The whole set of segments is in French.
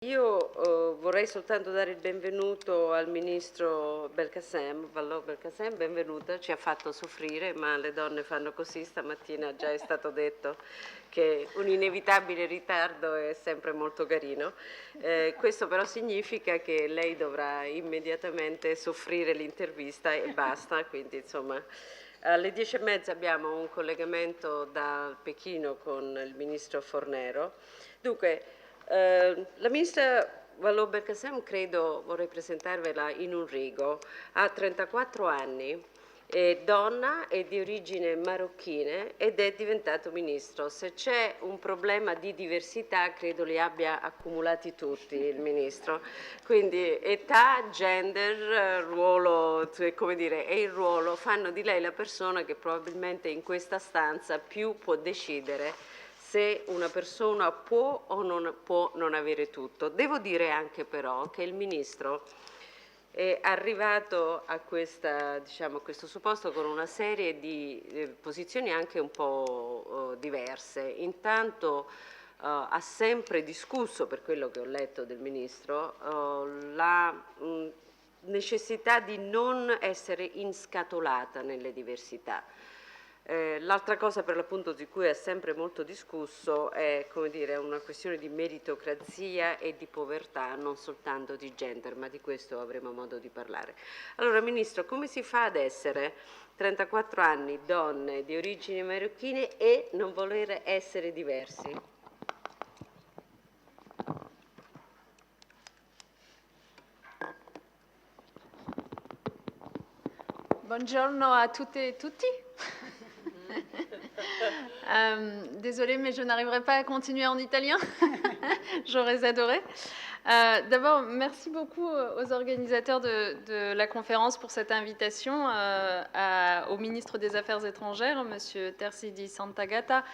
Io vorrei soltanto dare il benvenuto al Ministro Belkacem, Vallò Belkacem, benvenuta, ci ha fatto soffrire, ma le donne fanno così, stamattina già è stato detto che un inevitabile ritardo è sempre molto carino. Questo però significa che lei dovrà immediatamente soffrire l'intervista e basta, quindi insomma alle 10:30 abbiamo un collegamento da Pechino con il Ministro Fornero. Dunque, la Ministra Vallaud-Belkacem, credo, vorrei presentarvela in un rigo, ha 34 anni, è donna, è di origine marocchina ed è diventato ministro. Se c'è un problema di diversità, credo li abbia accumulati tutti il ministro. Quindi età, gender, ruolo, come dire, e il ruolo fanno di lei la persona che probabilmente in questa stanza più può decidere se una persona può o non può non avere tutto. Devo dire anche però che il Ministro è arrivato a questo supposto con una serie di posizioni anche un po' diverse. Intanto ha sempre discusso, per quello che ho letto del Ministro, la necessità di non essere inscatolata nelle diversità. L'altra cosa per l'appunto di cui ha sempre molto discusso è, come dire, una questione di meritocrazia e di povertà, non soltanto di gender, ma di questo avremo modo di parlare. Allora, Ministro, come si fa ad essere 34 anni, donne di origini marocchine e non voler essere diversi? Buongiorno à toutes et tutti. Désolée, mais je n'arriverai pas à continuer en italien. J'aurais adoré. D'abord, merci beaucoup aux organisateurs de la conférence pour cette invitation, au ministre des Affaires étrangères, Monsieur Terzi di Santagata,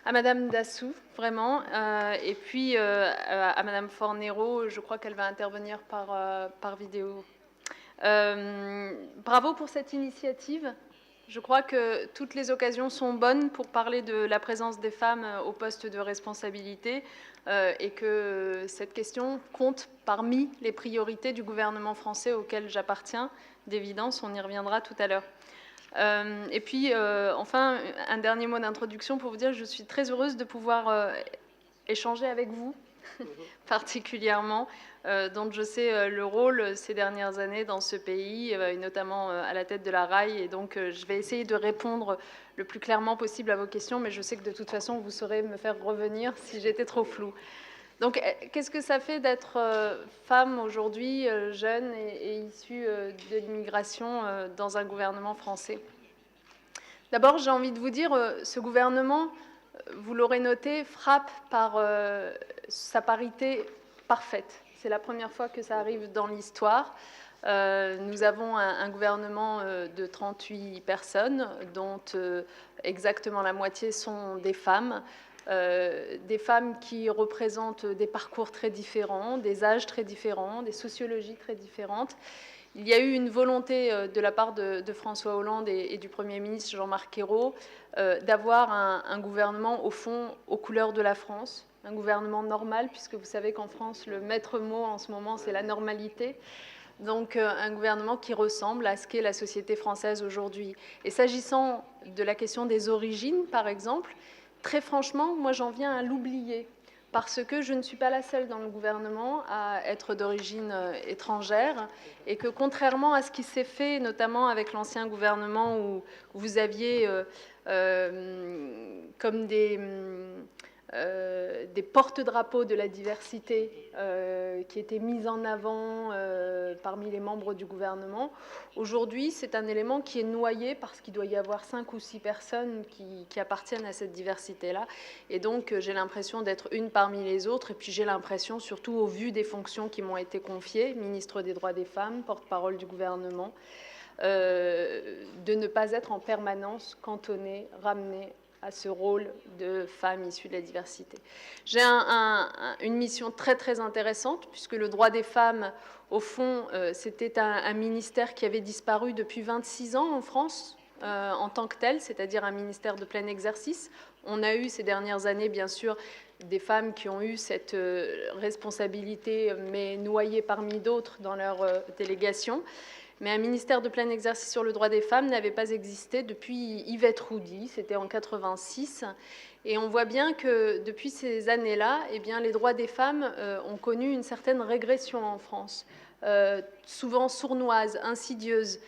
à Madame Dassou, vraiment, et puis à Madame Fornero, je crois qu'elle va intervenir par vidéo. Bravo pour cette initiative. Je crois que toutes les occasions sont bonnes pour parler de la présence des femmes au poste de responsabilité et que cette question compte parmi les priorités du gouvernement français auquel j'appartiens. D'évidence, on y reviendra tout à l'heure. Et puis, enfin, un dernier mot d'introduction pour vous dire que je suis très heureuse de pouvoir échanger avec vous, particulièrement, dont je sais le rôle ces dernières années dans ce pays, et notamment à la tête de la RAI. Et donc, je vais essayer de répondre le plus clairement possible à vos questions, mais je sais que de toute façon, vous saurez me faire revenir si j'étais trop floue. Donc, qu'est-ce que ça fait d'être femme aujourd'hui, jeune et issue de l'immigration dans un gouvernement français? D'abord, j'ai envie de vous dire, ce gouvernement, vous l'aurez noté, frappe par sa parité parfaite. C'est la première fois que ça arrive dans l'histoire. Nous avons un gouvernement de 38 personnes, dont exactement la moitié sont des femmes qui représentent des parcours très différents, des âges très différents, des sociologies très différentes. Il y a eu une volonté de la part de François Hollande et du Premier ministre Jean-Marc Ayrault d'avoir un gouvernement, au fond, aux couleurs de la France, un gouvernement normal, puisque vous savez qu'en France, le maître mot en ce moment, c'est la normalité. Donc un gouvernement qui ressemble à ce qu'est la société française aujourd'hui. Et s'agissant de la question des origines, par exemple, très franchement, moi j'en viens à l'oublier, parce que je ne suis pas la seule dans le gouvernement à être d'origine étrangère, et que contrairement à ce qui s'est fait, notamment avec l'ancien gouvernement où vous aviez comme des porte-drapeaux de la diversité qui étaient mis en avant parmi les membres du gouvernement. Aujourd'hui, c'est un élément qui est noyé parce qu'il doit y avoir 5 ou 6 personnes qui appartiennent à cette diversité-là. Et donc, j'ai l'impression d'être une parmi les autres. Et puis, j'ai l'impression, surtout au vu des fonctions qui m'ont été confiées, ministre des droits des femmes, porte-parole du gouvernement, de ne pas être en permanence cantonnée, ramenée à ce rôle de femme issue de la diversité. J'ai une mission très très intéressante, puisque le droit des femmes, au fond, c'était un ministère qui avait disparu depuis 26 ans en France, en tant que tel, c'est-à-dire un ministère de plein exercice. On a eu ces dernières années, bien sûr, des femmes qui ont eu cette responsabilité, mais noyées parmi d'autres dans leur délégation. Mais un ministère de plein exercice sur le droit des femmes n'avait pas existé depuis Yvette Roudy, c'était en 86. Et on voit bien que depuis ces années-là, eh bien, les droits des femmes ont connu une certaine régression en France, souvent sournoise, insidieuse.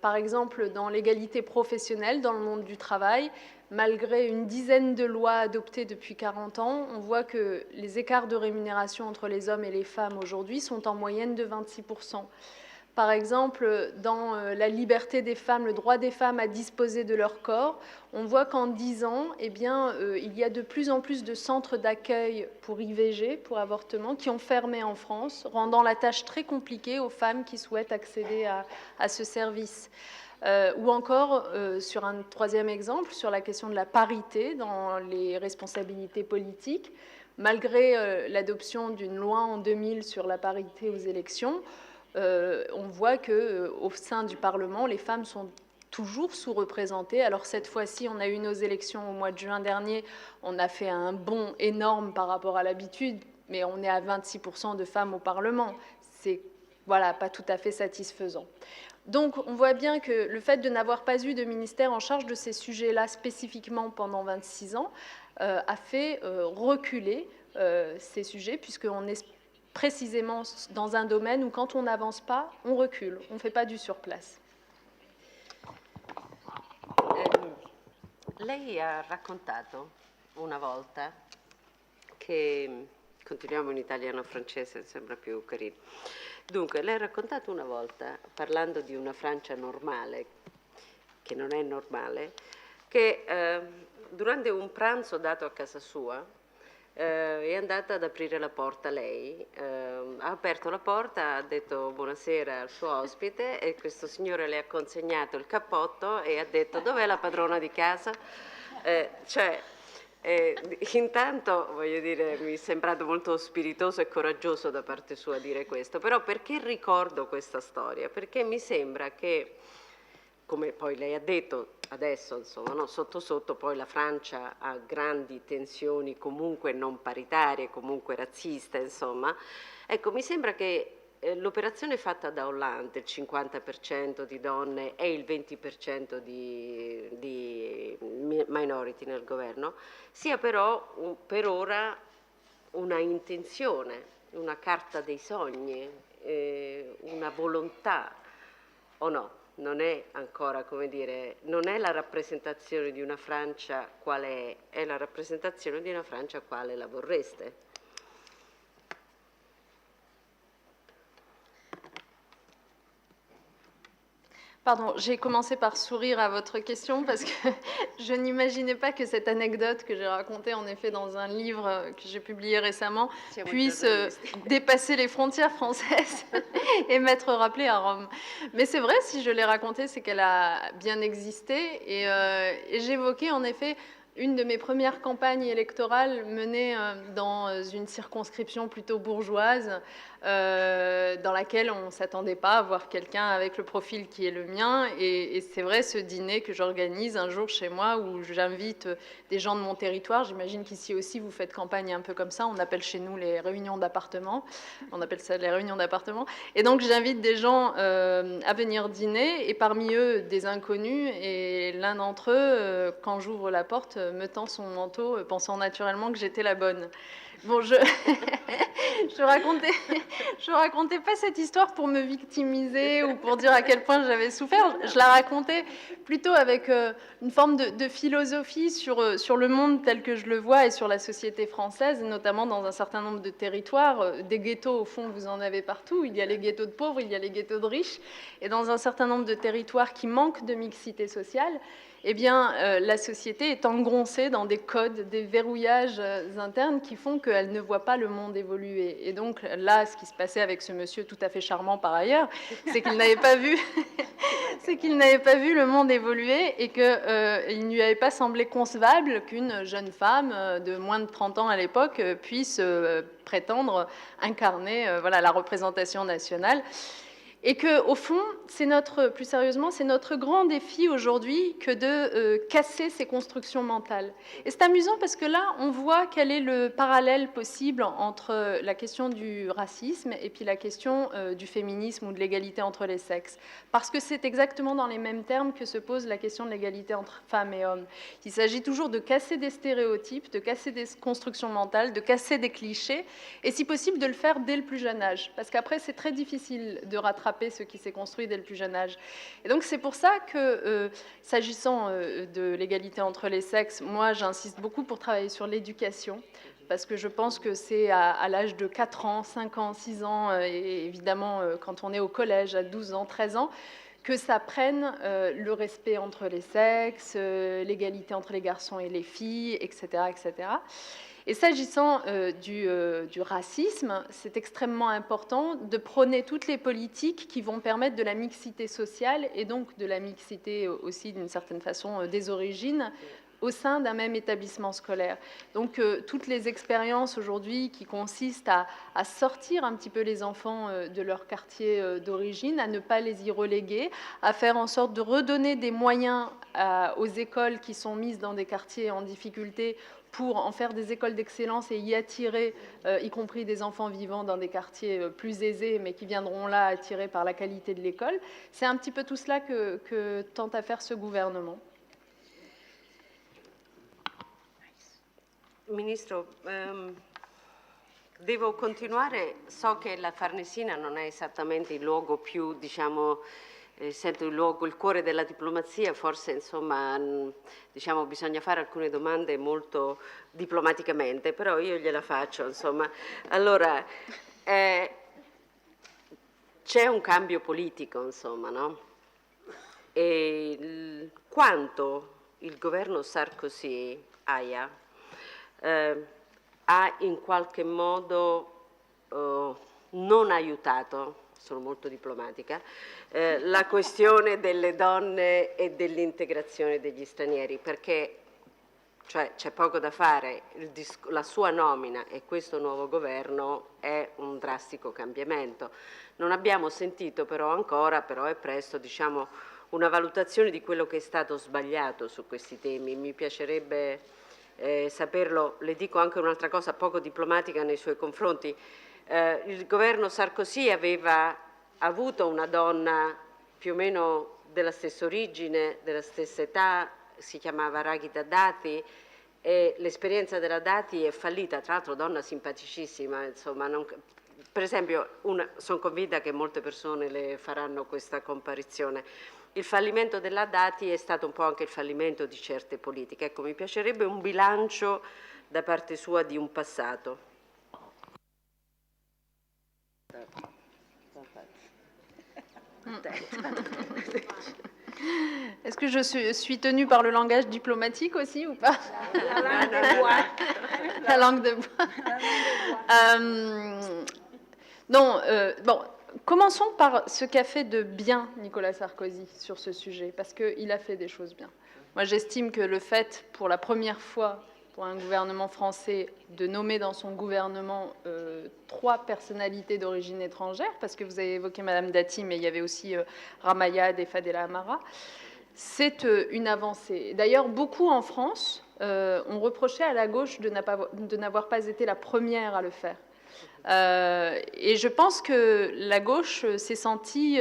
Par exemple, dans l'égalité professionnelle, dans le monde du travail, malgré une dizaine de lois adoptées depuis 40 ans, on voit que les écarts de rémunération entre les hommes et les femmes aujourd'hui sont en moyenne de 26%. Par exemple, dans la liberté des femmes, le droit des femmes à disposer de leur corps, on voit qu'en 10 ans, eh bien, il y a de plus en plus de centres d'accueil pour IVG, pour avortement, qui ont fermé en France, rendant la tâche très compliquée aux femmes qui souhaitent accéder à ce service. Ou encore, sur un troisième exemple, sur la question de la parité dans les responsabilités politiques, malgré l'adoption d'une loi en 2000 sur la parité aux élections, on voit qu'au sein du Parlement, les femmes sont toujours sous-représentées. Alors cette fois-ci, on a eu nos élections au mois de juin dernier, on a fait un bond énorme par rapport à l'habitude, mais on est à 26% de femmes au Parlement. C'est voilà, pas tout à fait satisfaisant. Donc on voit bien que le fait de n'avoir pas eu de ministère en charge de ces sujets-là spécifiquement pendant 26 ans a fait reculer ces sujets, puisqu'on est précisément dans un domaine où quand on n'avance pas, on recule, on ne fait pas du surplace. Lei ha raccontato una volta che, continuiamo in italiano-francese, sembra più carino. Dunque, lei ha raccontato una volta, parlando di una Francia normale, che non è normale, che durante un pranzo dato a casa sua, è andata ad aprire la porta lei, ha aperto la porta, ha detto buonasera al suo ospite e questo signore le ha consegnato il cappotto e ha detto dov'è la padrona di casa? Intanto, voglio dire, mi è sembrato molto spiritoso e coraggioso da parte sua dire questo, però perché ricordo questa storia? Perché mi sembra che, come poi lei ha detto adesso, insomma, no, sotto sotto poi la Francia ha grandi tensioni comunque non paritarie, comunque razziste, insomma. Ecco, mi sembra che l'operazione fatta da Hollande, il 50% di donne e il 20% di minority nel governo, sia però per ora una intenzione, una carta dei sogni, una volontà, o no? Non è ancora, come dire, non è la rappresentazione di una Francia quale è la rappresentazione di una Francia quale la vorreste. Pardon, j'ai commencé par sourire à votre question parce que je n'imaginais pas que cette anecdote que j'ai racontée en effet dans un livre que j'ai publié récemment puisse dépasser les frontières françaises et m'être rappelée à Rome. Mais c'est vrai, si je l'ai racontée, c'est qu'elle a bien existé et j'évoquais en effet une de mes premières campagnes électorales menées dans une circonscription plutôt bourgeoise, dans laquelle on ne s'attendait pas à voir quelqu'un avec le profil qui est le mien. Et c'est vrai, ce dîner que j'organise un jour chez moi, où j'invite des gens de mon territoire. J'imagine qu'ici aussi, vous faites campagne un peu comme ça. On appelle chez nous les réunions d'appartement. On appelle ça les réunions d'appartement. Et donc, j'invite des gens à venir dîner, et parmi eux, des inconnus. Et l'un d'entre eux, quand j'ouvre la porte, me tend son manteau, pensant naturellement que j'étais la bonne. Bon, je racontais pas cette histoire pour me victimiser ou pour dire à quel point j'avais souffert. Je la racontais plutôt avec une forme de philosophie sur le monde tel que je le vois et sur la société française, notamment dans un certain nombre de territoires. Des ghettos, au fond, vous en avez partout. Il y a les ghettos de pauvres, il y a les ghettos de riches. Et dans un certain nombre de territoires qui manquent de mixité sociale, eh bien, la société est engoncée dans des codes, des verrouillages internes qui font qu'elle ne voit pas le monde évoluer. Et donc là, ce qui se passait avec ce monsieur tout à fait charmant par ailleurs, c'est qu'il n'avait pas vu, le monde évoluer et qu'il ne lui avait pas semblé concevable qu'une jeune femme de moins de 30 ans à l'époque puisse prétendre incarner la représentation nationale. Et qu'au fond, plus sérieusement, c'est notre grand défi aujourd'hui que de casser ces constructions mentales. Et c'est amusant parce que là, on voit quel est le parallèle possible entre la question du racisme et puis la question du féminisme ou de l'égalité entre les sexes. Parce que c'est exactement dans les mêmes termes que se pose la question de l'égalité entre femmes et hommes. Il s'agit toujours de casser des stéréotypes, de casser des constructions mentales, de casser des clichés, et si possible de le faire dès le plus jeune âge. Parce qu'après, c'est très difficile de rattraper ce qui s'est construit dès le plus jeune âge. Et donc c'est pour ça que, s'agissant de l'égalité entre les sexes, moi j'insiste beaucoup pour travailler sur l'éducation, parce que je pense que c'est à l'âge de 4 ans, 5 ans, 6 ans, et évidemment quand on est au collège, à 12 ans, 13 ans, que ça prenne le respect entre les sexes, l'égalité entre les garçons et les filles, etc. etc. Et s'agissant du racisme, c'est extrêmement important de prôner toutes les politiques qui vont permettre de la mixité sociale et donc de la mixité aussi d'une certaine façon des origines au sein d'un même établissement scolaire. Donc toutes les expériences aujourd'hui qui consistent à sortir un petit peu les enfants de leur quartier d'origine, à ne pas les y reléguer, à faire en sorte de redonner des moyens aux écoles qui sont mises dans des quartiers en difficulté pour en faire des écoles d'excellence et y attirer, y compris des enfants vivant dans des quartiers plus aisés, mais qui viendront là attirés par la qualité de l'école. C'est un petit peu tout cela que tente à faire ce gouvernement. Ministro, devo continuare, so che la Farnesina non è esattamente il luogo più, diciamo, essendo il cuore della diplomazia, forse insomma, diciamo, bisogna fare alcune domande molto diplomaticamente, però io gliela faccio, insomma. Allora, c'è un cambio politico, insomma, no? E quanto il governo Sarkozy ha in qualche modo non aiutato, sono molto diplomatica, la questione delle donne e dell'integrazione degli stranieri, perché cioè, c'è poco da fare, la sua nomina e questo nuovo governo è un drastico cambiamento. Non abbiamo sentito però ancora, però è presto, diciamo, una valutazione di quello che è stato sbagliato su questi temi. Mi piacerebbe saperlo. Le dico anche un'altra cosa poco diplomatica nei suoi confronti. Il governo Sarkozy aveva avuto una donna più o meno della stessa origine, della stessa età, si chiamava Raghida Dati, e l'esperienza della Dati è fallita, tra l'altro donna simpaticissima, insomma, per esempio, sono convinta che molte persone le faranno questa comparizione. Il fallimento della Dati è stato un po' anche il fallimento di certe politiche. Ecco, mi piacerebbe un bilancio da parte sua di un passato. Est-ce que je suis tenue par le langage diplomatique aussi ou pas? La langue de bois. La langue de bois. Non, bon, commençons par ce qu'a fait de bien Nicolas Sarkozy sur ce sujet, parce qu'il a fait des choses bien. Moi, j'estime que le fait, pour la première fois, pour un gouvernement français, de nommer dans son gouvernement 3 personnalités d'origine étrangère, parce que vous avez évoqué Madame Dati, mais il y avait aussi Ramayad et Fadela Amara, c'est une avancée. D'ailleurs, beaucoup en France ont reproché à la gauche de n'avoir pas été la première à le faire. Et je pense que la gauche s'est sentie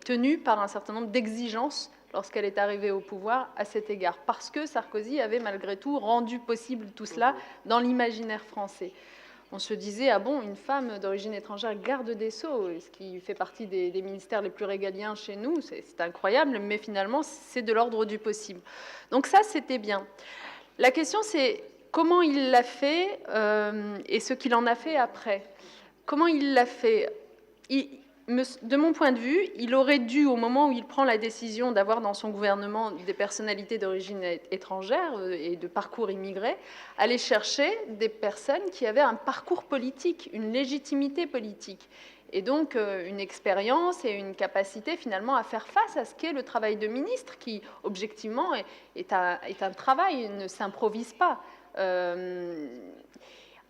tenue par un certain nombre d'exigences lorsqu'elle est arrivée au pouvoir à cet égard, parce que Sarkozy avait malgré tout rendu possible tout cela dans l'imaginaire français. On se disait, ah bon, une femme d'origine étrangère garde des Sceaux, ce qui fait partie des ministères les plus régaliens chez nous, c'est incroyable, mais finalement, c'est de l'ordre du possible. Donc ça, c'était bien. La question, c'est comment il l'a fait et ce qu'il en a fait après. Comment il l'a fait? De mon point de vue, il aurait dû, au moment où il prend la décision d'avoir dans son gouvernement des personnalités d'origine étrangère et de parcours immigrés, aller chercher des personnes qui avaient un parcours politique, une légitimité politique, et donc une expérience et une capacité finalement à faire face à ce qu'est le travail de ministre, qui objectivement est un travail, ne s'improvise pas.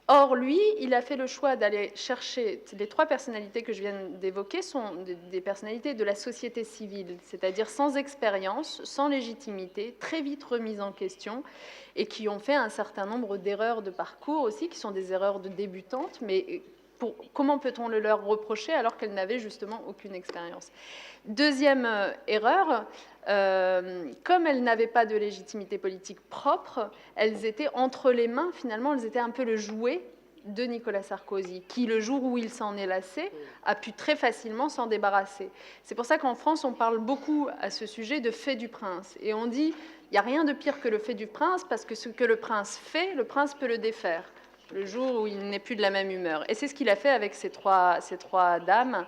Or, lui, il a fait le choix d'aller chercher, les 3 personnalités que je viens d'évoquer sont des personnalités de la société civile, c'est-à-dire sans expérience, sans légitimité, très vite remises en question, et qui ont fait un certain nombre d'erreurs de parcours aussi, qui sont des erreurs de débutantes, mais comment peut-on le leur reprocher alors qu'elles n'avaient justement aucune expérience? Deuxième erreur, comme elles n'avaient pas de légitimité politique propre, elles étaient entre les mains, finalement, elles étaient un peu le jouet de Nicolas Sarkozy, qui, le jour où il s'en est lassé, a pu très facilement s'en débarrasser. C'est pour ça qu'en France, on parle beaucoup à ce sujet de fait du prince. Et on dit, il n'y a rien de pire que le fait du prince, parce que ce que le prince fait, le prince peut le défaire, le jour où il n'est plus de la même humeur. Et c'est ce qu'il a fait avec ces trois dames.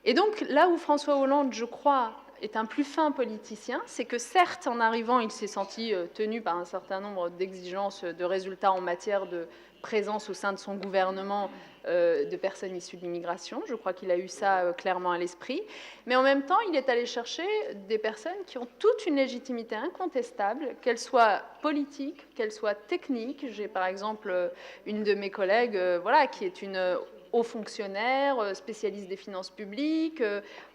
Et donc, là où François Hollande, je crois, est un plus fin politicien, c'est que certes, en arrivant, il s'est senti tenu par un certain nombre d'exigences de résultats en matière de présence au sein de son gouvernement de personnes issues de l'immigration. Je crois qu'il a eu ça clairement à l'esprit. Mais en même temps, il est allé chercher des personnes qui ont toute une légitimité incontestable, qu'elles soient politiques, qu'elles soient techniques. J'ai par exemple une de mes collègues voilà, qui est une haut fonctionnaire, spécialiste des finances publiques.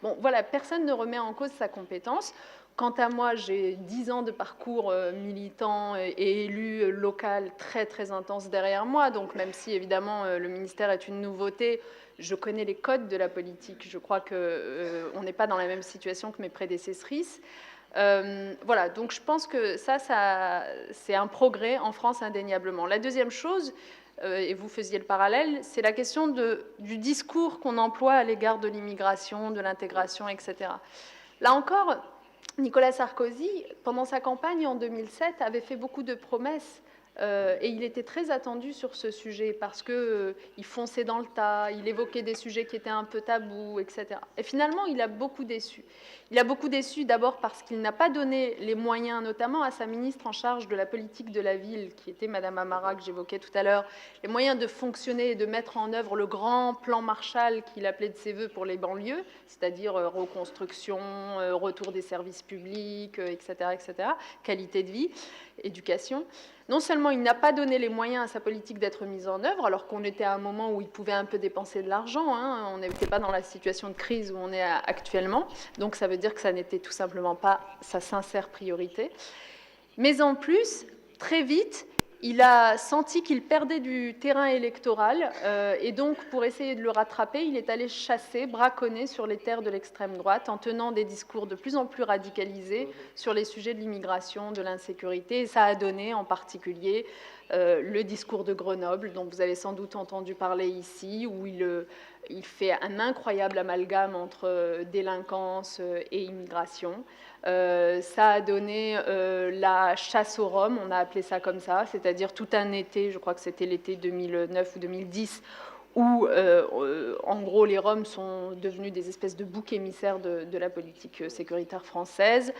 Bon, voilà, personne ne remet en cause sa compétence. Quant à moi, j'ai 10 ans de parcours militant et élu local très, très intense derrière moi. Donc, même si, évidemment, le ministère est une nouveauté, je connais les codes de la politique. Je crois qu'on n'est pas dans la même situation que mes prédécessrices. Voilà, donc je pense que ça c'est un progrès en France indéniablement. La deuxième chose, et vous faisiez le parallèle, c'est la question du discours qu'on emploie à l'égard de l'immigration, de l'intégration, etc. Là encore, Nicolas Sarkozy, pendant sa campagne en 2007, avait fait beaucoup de promesses et il était très attendu sur ce sujet parce qu'il fonçait dans le tas, il évoquait des sujets qui étaient un peu tabous, etc. Et finalement, il a beaucoup déçu. Il a beaucoup déçu d'abord parce qu'il n'a pas donné les moyens, notamment à sa ministre en charge de la politique de la ville, qui était Madame Amara, que j'évoquais tout à l'heure, les moyens de fonctionner et de mettre en œuvre le grand plan Marshall qu'il appelait de ses voeux pour les banlieues, c'est-à-dire reconstruction, retour des services publics, etc., etc., qualité de vie, éducation. Non seulement il n'a pas donné les moyens à sa politique d'être mise en œuvre, alors qu'on était à un moment où il pouvait un peu dépenser de l'argent, hein, on n'était pas dans la situation de crise où on est actuellement, donc ça veut dire que ça n'était tout simplement pas sa sincère priorité. Mais en plus, très vite, il a senti qu'il perdait du terrain électoral et donc pour essayer de le rattraper, il est allé chasser, braconner sur les terres de l'extrême droite en tenant des discours de plus en plus radicalisés sur les sujets de l'immigration, de l'insécurité. Et ça a donné en particulier le discours de Grenoble, dont vous avez sans doute entendu parler ici, où il fait un incroyable amalgame entre délinquance et immigration. Ça a donné la chasse aux Roms, on a appelé ça comme ça, c'est-à-dire tout un été, je crois que c'était l'été 2009 ou 2010, où en gros les Roms sont devenus des espèces de boucs émissaires de la politique sécuritaire française.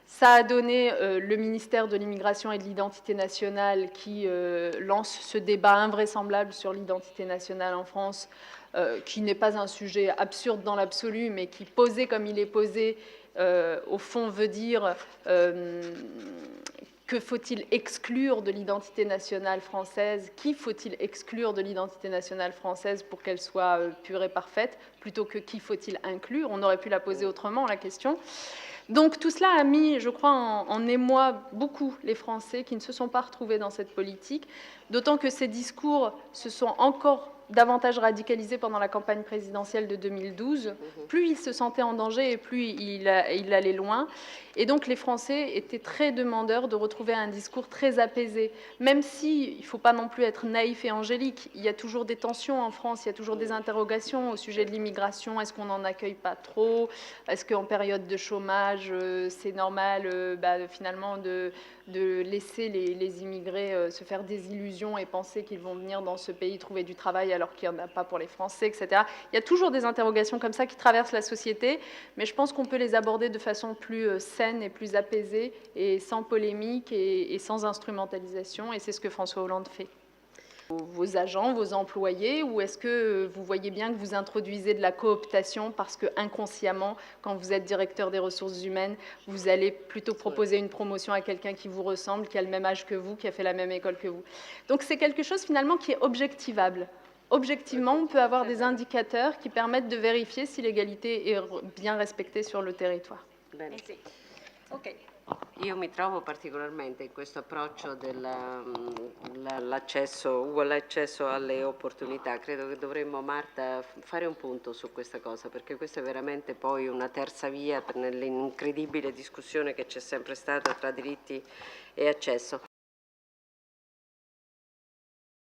Ça a donné le ministère de l'Immigration et de l'Identité nationale qui lance ce débat invraisemblable sur l'identité nationale en France, qui n'est pas un sujet absurde dans l'absolu, mais qui, posé comme il est posé, au fond veut dire que faut-il exclure de l'identité nationale française, qui faut-il exclure de l'identité nationale française pour qu'elle soit pure et parfaite, plutôt que qui faut-il inclure. On aurait pu la poser autrement, la question. Donc tout cela a mis, je crois, en émoi beaucoup les Français qui ne se sont pas retrouvés dans cette politique, d'autant que ces discours se sont encore davantage radicalisé pendant la campagne présidentielle de 2012. Plus il se sentait en danger et plus il allait loin. Et donc les Français étaient très demandeurs de retrouver un discours très apaisé, même si il ne faut pas non plus être naïf et angélique. Il y a toujours des tensions en France, il y a toujours des interrogations au sujet de l'immigration. Est-ce qu'on n'en accueille pas trop? Est-ce qu'en période de chômage, c'est normal finalement de laisser les immigrés se faire des illusions et penser qu'ils vont venir dans ce pays trouver du travail alors qu'il n'y en a pas pour les Français, etc. Il y a toujours des interrogations comme ça qui traversent la société, mais je pense qu'on peut les aborder de façon plus saine et plus apaisée et sans polémique et sans instrumentalisation, et c'est ce que François Hollande fait. vos agents, vos employés, ou est-ce que vous voyez bien que vous introduisez de la cooptation parce que inconsciemment, quand vous êtes directeur des ressources humaines, vous allez plutôt proposer une promotion à quelqu'un qui vous ressemble, qui a le même âge que vous, qui a fait la même école que vous. Donc c'est quelque chose finalement qui est objectivable. Objectivement, on peut avoir des indicateurs qui permettent de vérifier si l'égalité est bien respectée sur le territoire. Bene. Sì. Ok. Io mi trovo particolarmente in questo approccio dell'accesso, uguale accesso alle opportunità. Credo che dovremmo, Marta, fare un punto su questa cosa, perché questa è veramente poi una terza via nell'incredibile discussione che c'è sempre stata tra diritti e accesso.